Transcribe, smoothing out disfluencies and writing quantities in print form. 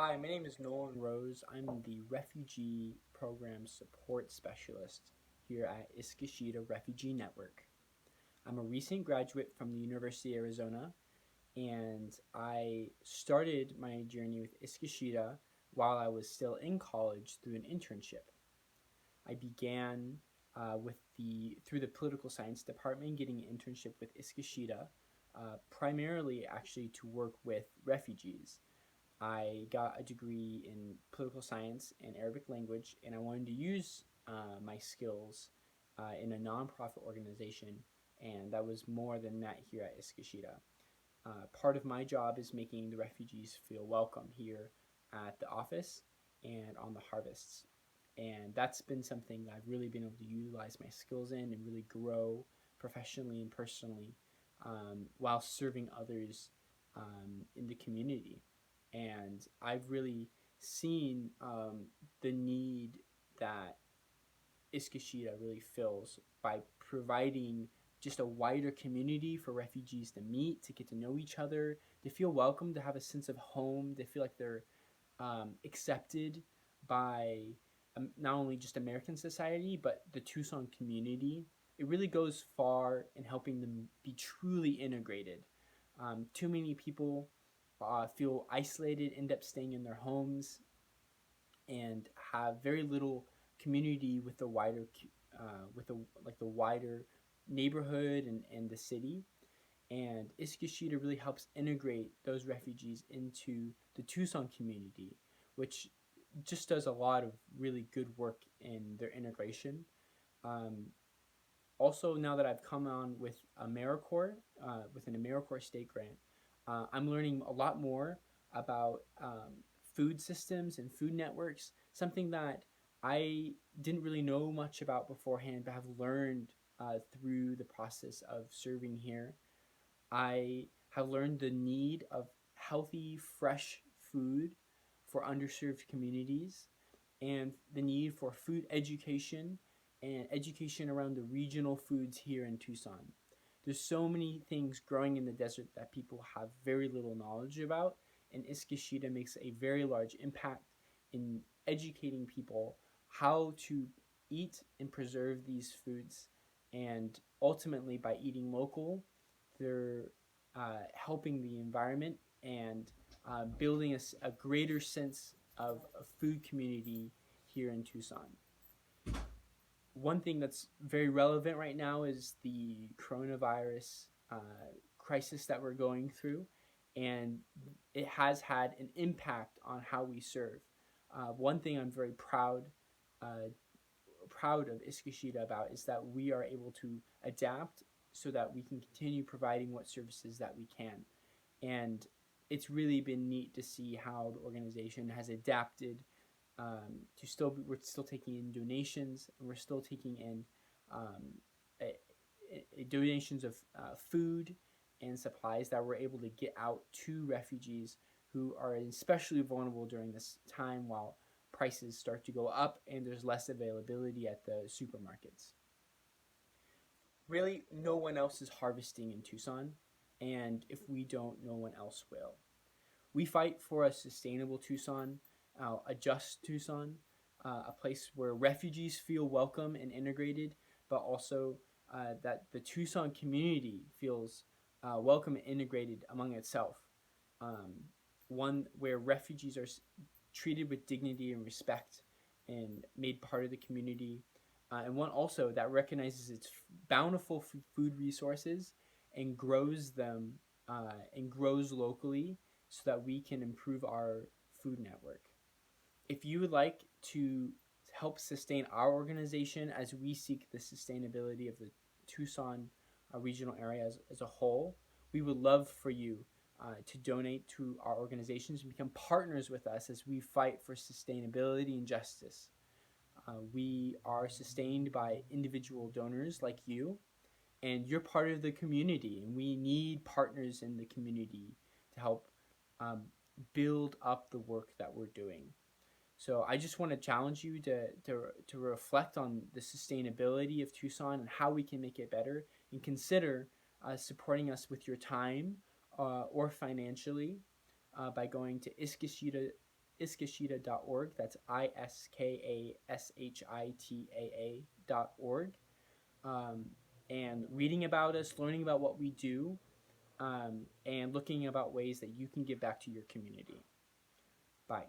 Hi, my name is Nolan Rose. I'm the Refugee Program Support Specialist here at Iskashita Refugee Network. I'm a recent graduate from the University of Arizona, and I started my journey with Iskashita while I was still in college through an internship. I began through the political science department, getting an internship with Iskashita, primarily actually to work with refugees. I got a degree in political science and Arabic language, and I wanted to use my skills in a nonprofit organization, and that was more than met here at Iskashita. Part of my job is making the refugees feel welcome here at the office and on the harvests. And that's been something that I've really been able to utilize my skills in and really grow professionally and personally while serving others in the community. And I've really seen the need that Iskashita really fills by providing just a wider community for refugees to meet, to get to know each other, to feel welcome, to have a sense of home, to feel like they're accepted by not only just American society, but the Tucson community. It really goes far in helping them be truly integrated. Too many people feel isolated, end up staying in their homes, and have very little community with the wider the wider neighborhood and the city. And Iskashita really helps integrate those refugees into the Tucson community, which just does a lot of really good work in their integration. Um, Also, now that I've come on with with an AmeriCorps state grant, I'm learning a lot more about food systems and food networks, something that I didn't really know much about beforehand, but have learned through the process of serving here. I have learned the need of healthy, fresh food for underserved communities and the need for food education and education around the regional foods here in Tucson. There's so many things growing in the desert that people have very little knowledge about, and Iskashita makes a very large impact in educating people how to eat and preserve these foods. And ultimately, by eating local, they're helping the environment and building a greater sense of a food community here in Tucson. One thing that's very relevant right now is the coronavirus crisis that we're going through, and it has had an impact on how we serve. One thing I'm very uh, proud of Iskashita about is that we are able to adapt so that we can continue providing what services that we can. And it's really been neat to see how the organization has adapted we're still taking in donations, and we're still taking in um, donations of food and supplies that we're able to get out to refugees who are especially vulnerable during this time while prices start to go up and there's less availability at the supermarkets. Really, no one else is harvesting in Tucson, and if we don't, no one else will. We fight for a sustainable Tucson, a just Tucson, a place where refugees feel welcome and integrated, but also that the Tucson community feels welcome and integrated among itself. Um, One where refugees are treated with dignity and respect and made part of the community, and one also that recognizes its bountiful food resources and grows them and grows locally so that we can improve our food network. If you would like to help sustain our organization as we seek the sustainability of the Tucson regional area as a whole, we would love for you to donate to our organizations and become partners with us as we fight for sustainability and justice. We are sustained by individual donors like you, and you're part of the community, and we need partners in the community to help um, build up the work that we're doing. So I just want to challenge you to reflect on the sustainability of Tucson and how we can make it better, and consider supporting us with your time or financially by going to iskashita.org. That's iskashitaa.org. And reading about us, learning about what we do, and looking about ways that you can give back to your community. Bye.